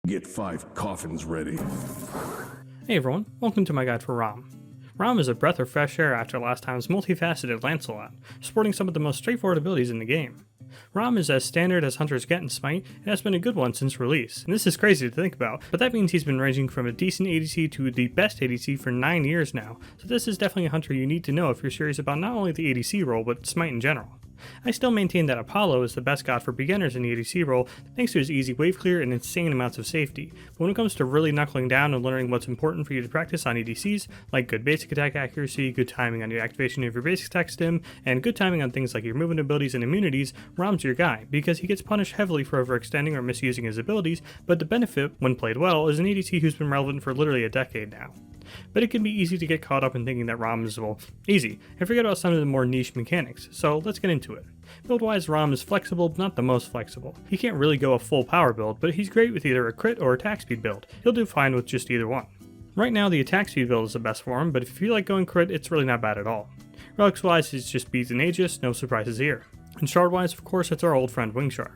Get 5 coffins ready. Hey everyone, welcome to my guide for Rama. Rama is a breath of fresh air after last time's multifaceted Lancelot, sporting some of the most straightforward abilities in the game. Rama is as standard as hunters get in SMITE, and has been a good one since release. And this is crazy to think about, but that means he's been ranging from a decent ADC to the best ADC for 9 years now, so this is definitely a hunter you need to know if you're serious about not only the ADC role, but SMITE in general. I still maintain that Apollo is the best god for beginners in the ADC role thanks to his easy wave clear and insane amounts of safety, but when it comes to really knuckling down and learning what's important for you to practice on ADCs, like good basic attack accuracy, good timing on the activation of your basic attack stim, and good timing on things like your movement abilities and immunities, Ram's your guy, because he gets punished heavily for overextending or misusing his abilities, but the benefit, when played well, is an ADC who's been relevant for literally a decade now. But it can be easy to get caught up in thinking that Ram is, well, easy, and forget about some of the more niche mechanics, so let's get into it. Build-wise, Ram is flexible, but not the most flexible. He can't really go a full power build, but he's great with either a crit or attack speed build. He'll do fine with just either one. Right now, the attack speed build is the best for him, but if you feel like going crit, it's really not bad at all. Relics-wise, it's just beats and Aegis, no surprises here. And shard-wise, of course, it's our old friend Wing Shard.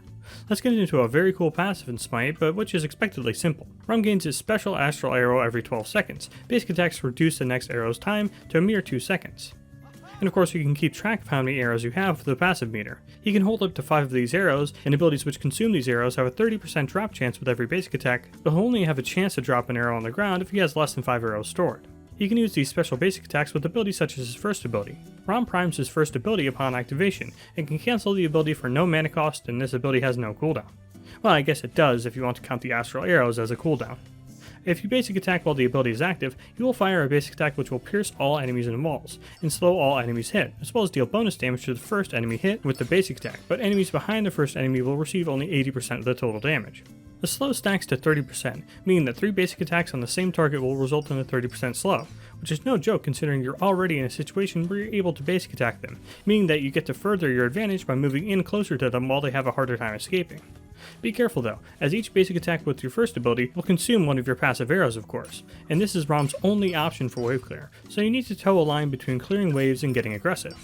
Let's get into a very cool passive in SMITE, but which is expectedly simple. Ram gains his special astral arrow every 12 seconds. Basic attacks reduce the next arrow's time to a mere 2 seconds. And of course you can keep track of how many arrows you have with the passive meter. He can hold up to 5 of these arrows, and abilities which consume these arrows have a 30% drop chance with every basic attack, but he'll only have a chance to drop an arrow on the ground if he has less than 5 arrows stored. He can use these special basic attacks with abilities such as his first ability. Ram primes his first ability upon activation, and can cancel the ability for no mana cost, and this ability has no cooldown. Well, I guess it does if you want to count the astral arrows as a cooldown. If you basic attack while the ability is active, you will fire a basic attack which will pierce all enemies in walls, and slow all enemies hit, as well as deal bonus damage to the first enemy hit with the basic attack, but enemies behind the first enemy will receive only 80% of the total damage. The slow stacks to 30%, meaning that 3 basic attacks on the same target will result in a 30% slow, which is no joke considering you're already in a situation where you're able to basic attack them, meaning that you get to further your advantage by moving in closer to them while they have a harder time escaping. Be careful though, as each basic attack with your first ability will consume one of your passive arrows of course, and this is Ram's only option for wave clear, so you need to toe a line between clearing waves and getting aggressive.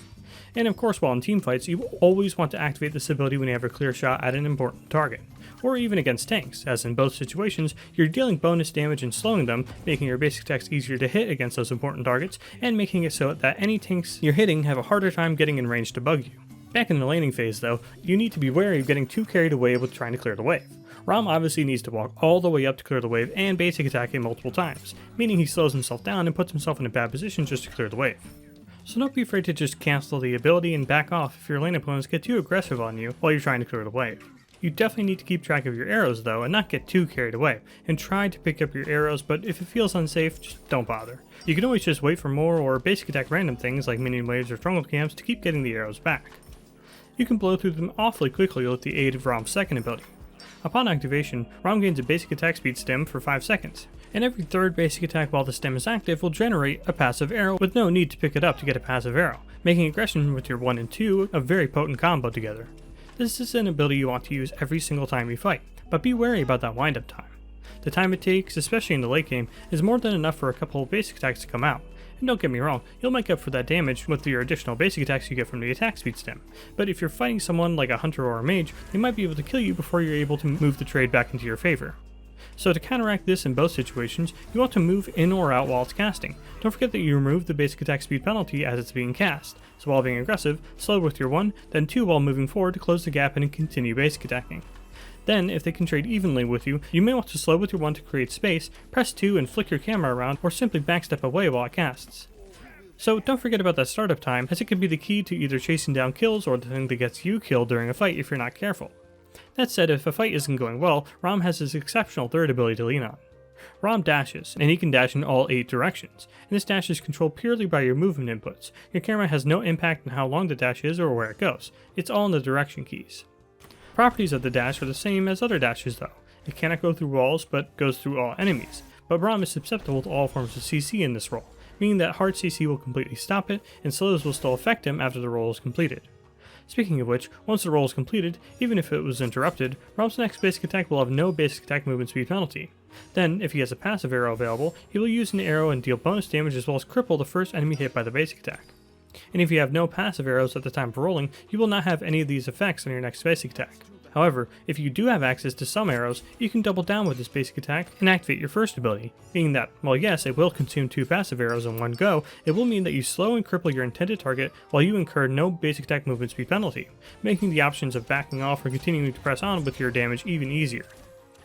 And of course while in teamfights, you always want to activate this ability when you have a clear shot at an important target, or even against tanks, as in both situations, you're dealing bonus damage and slowing them, making your basic attacks easier to hit against those important targets, and making it so that any tanks you're hitting have a harder time getting in range to bug you. Back in the laning phase though, you need to be wary of getting too carried away with trying to clear the wave. Ram obviously needs to walk all the way up to clear the wave and basic attack it multiple times, meaning he slows himself down and puts himself in a bad position just to clear the wave. So don't be afraid to just cancel the ability and back off if your lane opponents get too aggressive on you while you're trying to clear the wave. You definitely need to keep track of your arrows though and not get too carried away, and try to pick up your arrows, but if it feels unsafe, just don't bother. You can always just wait for more or basic attack random things like minion waves or stronghold camps to keep getting the arrows back. You can blow through them awfully quickly with the aid of Ram's second ability. Upon activation, Ram gains a basic attack speed stem for 5 seconds, and every third basic attack while the stem is active will generate a passive arrow with no need to pick it up to get a passive arrow, making aggression with your 1 and 2 a very potent combo together. This is an ability you want to use every single time you fight, but be wary about that wind-up time. The time it takes, especially in the late game, is more than enough for a couple of basic attacks to come out. And don't get me wrong, you'll make up for that damage with your additional basic attacks you get from the attack speed stem, but if you're fighting someone like a hunter or a mage, they might be able to kill you before you're able to move the trade back into your favor. So to counteract this in both situations, you want to move in or out while it's casting. Don't forget that you remove the basic attack speed penalty as it's being cast, so while being aggressive, slow with your 1, then 2 while moving forward to close the gap and continue basic attacking. Then, if they can trade evenly with you, you may want to slow with your 1 to create space, press 2 and flick your camera around, or simply backstep away while it casts. So don't forget about that startup time, as it can be the key to either chasing down kills or the thing that gets you killed during a fight if you're not careful. That said, if a fight isn't going well, Ram has his exceptional third ability to lean on. Ram dashes, and he can dash in all 8 directions, and this dash is controlled purely by your movement inputs. Your camera has no impact on how long the dash is or where it goes, it's all in the direction keys. Properties of the dash are the same as other dashes though. It cannot go through walls, but goes through all enemies, but Ram is susceptible to all forms of CC in this role, meaning that hard CC will completely stop it, and slows will still affect him after the roll is completed. Speaking of which, once the roll is completed, even if it was interrupted, Ram's next basic attack will have no basic attack movement speed penalty. Then, if he has a passive arrow available, he will use an arrow and deal bonus damage as well as cripple the first enemy hit by the basic attack. And if you have no passive arrows at the time of rolling, you will not have any of these effects on your next basic attack. However, if you do have access to some arrows, you can double down with this basic attack and activate your first ability, meaning that, while yes, it will consume 2 passive arrows in one go, it will mean that you slow and cripple your intended target while you incur no basic attack movement speed penalty, making the options of backing off or continuing to press on with your damage even easier.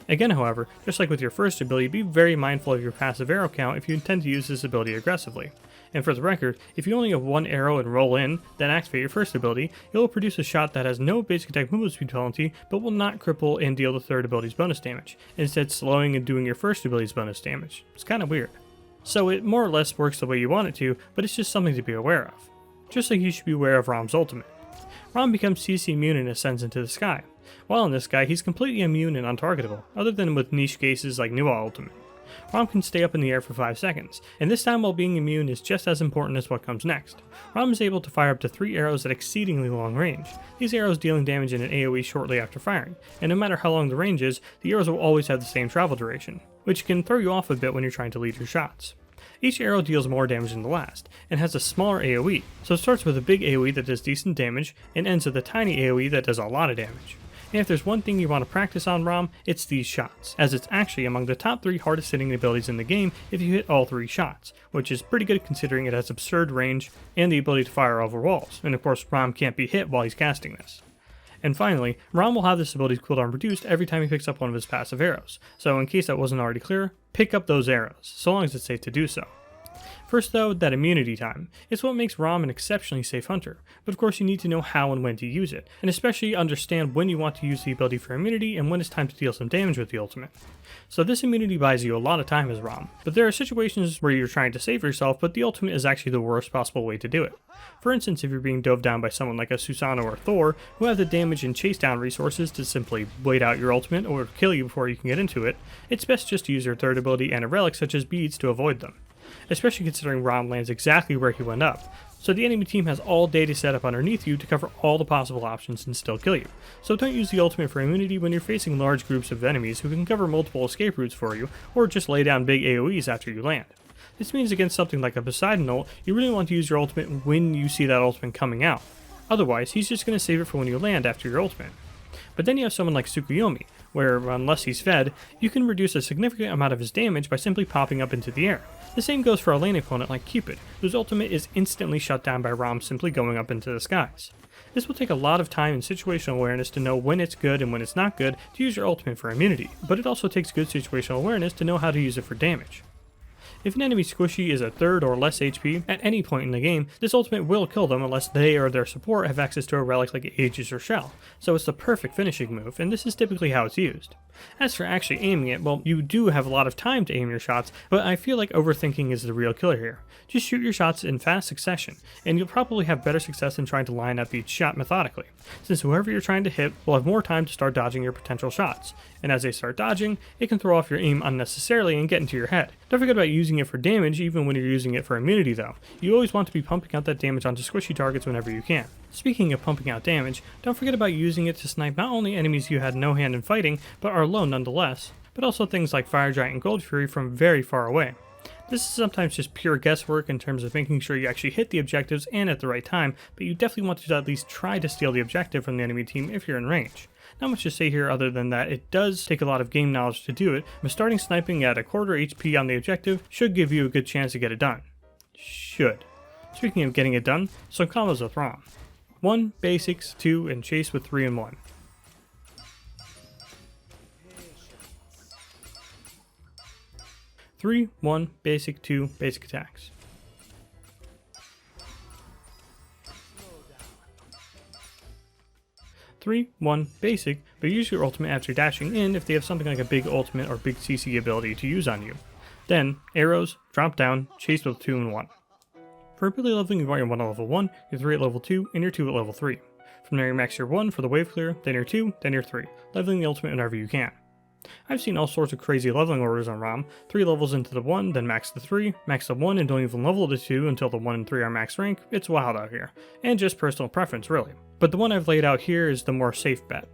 Again, however, just like with your first ability, be very mindful of your passive arrow count if you intend to use this ability aggressively. And for the record, if you only have 1 arrow and roll in, then activate your first ability, it will produce a shot that has no basic attack movement speed penalty, but will not cripple and deal the third ability's bonus damage, instead slowing and doing your first ability's bonus damage. It's kinda weird. So it more or less works the way you want it to, but it's just something to be aware of. Just like you should be aware of Ram's ultimate. Ram becomes CC immune and ascends into the sky. While in the sky, he's completely immune and untargetable, other than with niche cases like Nuwa ultimate. Ram can stay up in the air for 5 seconds, and this time while being immune is just as important as what comes next. Ram is able to fire up to 3 arrows at exceedingly long range, these arrows dealing damage in an AoE shortly after firing, and no matter how long the range is, the arrows will always have the same travel duration, which can throw you off a bit when you're trying to lead your shots. Each arrow deals more damage than the last, and has a smaller AoE, so it starts with a big AoE that does decent damage, and ends with a tiny AoE that does a lot of damage. And if there's one thing you want to practice on Ram, it's these shots, as it's actually among the top 3 hardest hitting abilities in the game if you hit all 3 shots, which is pretty good considering it has absurd range and the ability to fire over walls, and of course Ram can't be hit while he's casting this. And finally, Ram will have this ability's cooldown reduced every time he picks up one of his passive arrows, so in case that wasn't already clear, pick up those arrows, so long as it's safe to do so. First though, that immunity time. It's what makes Ram an exceptionally safe hunter, but of course you need to know how and when to use it, and especially understand when you want to use the ability for immunity and when it's time to deal some damage with the ultimate. So this immunity buys you a lot of time as Ram, but there are situations where you're trying to save yourself, but the ultimate is actually the worst possible way to do it. For instance, if you're being dove down by someone like a Susanoo or Thor, who have the damage and chase down resources to simply wait out your ultimate or kill you before you can get into it, it's best just to use your third ability and a relic such as beads to avoid them. Especially considering Ram lands exactly where he went up, so the enemy team has all day to set up underneath you to cover all the possible options and still kill you. So don't use the ultimate for immunity when you're facing large groups of enemies who can cover multiple escape routes for you, or just lay down big AoEs after you land. This means against something like a Poseidon ult, you really want to use your ultimate when you see that ultimate coming out. Otherwise, he's just going to save it for when you land after your ultimate. But then you have someone like Tsukuyomi, where, unless he's fed, you can reduce a significant amount of his damage by simply popping up into the air. The same goes for a lane opponent like Cupid, whose ultimate is instantly shut down by Ram simply going up into the skies. This will take a lot of time and situational awareness to know when it's good and when it's not good to use your ultimate for immunity, but it also takes good situational awareness to know how to use it for damage. If an enemy squishy is at 3rd or less HP at any point in the game, this ultimate will kill them unless they or their support have access to a relic like Aegis or Shell, so it's the perfect finishing move, and this is typically how it's used. As for actually aiming it, well, you do have a lot of time to aim your shots, but I feel like overthinking is the real killer here. Just shoot your shots in fast succession, and you'll probably have better success than trying to line up each shot methodically, since whoever you're trying to hit will have more time to start dodging your potential shots, and as they start dodging, it can throw off your aim unnecessarily and get into your head. Don't forget about using it for damage even when you're using it for immunity though. You always want to be pumping out that damage onto squishy targets whenever you can. Speaking of pumping out damage, don't forget about using it to snipe not only enemies you had no hand in fighting, but are low nonetheless, but also things like Fire Giant and Gold Fury from very far away. This is sometimes just pure guesswork in terms of making sure you actually hit the objectives and at the right time, but you definitely want to at least try to steal the objective from the enemy team if you're in range. Not much to say here other than that it does take a lot of game knowledge to do it, but starting sniping at a quarter HP on the objective should give you a good chance to get it done. Should. Speaking of getting it done, some combos with Ram. 1, basics, 2, and chase with 3 and 1. 3, 1, basic, 2, basic attacks. 3, 1, basic, but use your ultimate after dashing in if they have something like a big ultimate or big CC ability to use on you. Then, arrows, drop down, chase with 2 and 1. For ability leveling, you want your 1 at level 1, your 3 at level 2, and your 2 at level 3. From there you max your 1 for the wave clear, then your 2, then your 3, leveling the ultimate whenever you can. I've seen all sorts of crazy leveling orders on Ram, 3 levels into the 1, then max the 3, max the 1 and don't even level the 2 until the 1 and 3 are max rank. It's wild out here, and just personal preference really. But the one I've laid out here is the more safe bet,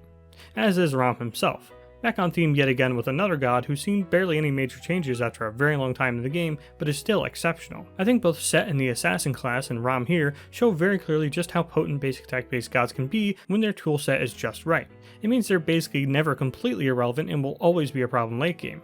as is Ram himself. Back on theme yet again with another god who's seen barely any major changes after a very long time in the game, but is still exceptional. I think both Set in the Assassin class and Ram here show very clearly just how potent basic attack based gods can be when their toolset is just right. It means they're basically never completely irrelevant and will always be a problem late game.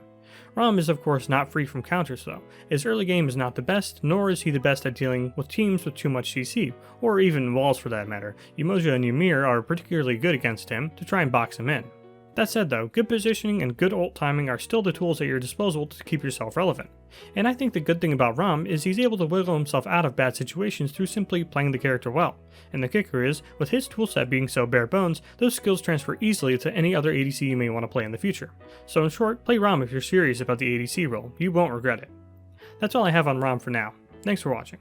Ram is of course not free from counters though. His early game is not the best, nor is he the best at dealing with teams with too much CC, or even walls for that matter. Umoja and Ymir are particularly good against him to try and box him in. That said though, good positioning and good ult timing are still the tools at your disposal to keep yourself relevant. And I think the good thing about Ram is he's able to wiggle himself out of bad situations through simply playing the character well. And the kicker is, with his toolset being so bare bones, those skills transfer easily to any other ADC you may want to play in the future. So in short, play Ram if you're serious about the ADC role, you won't regret it. That's all I have on Ram for now. Thanks for watching.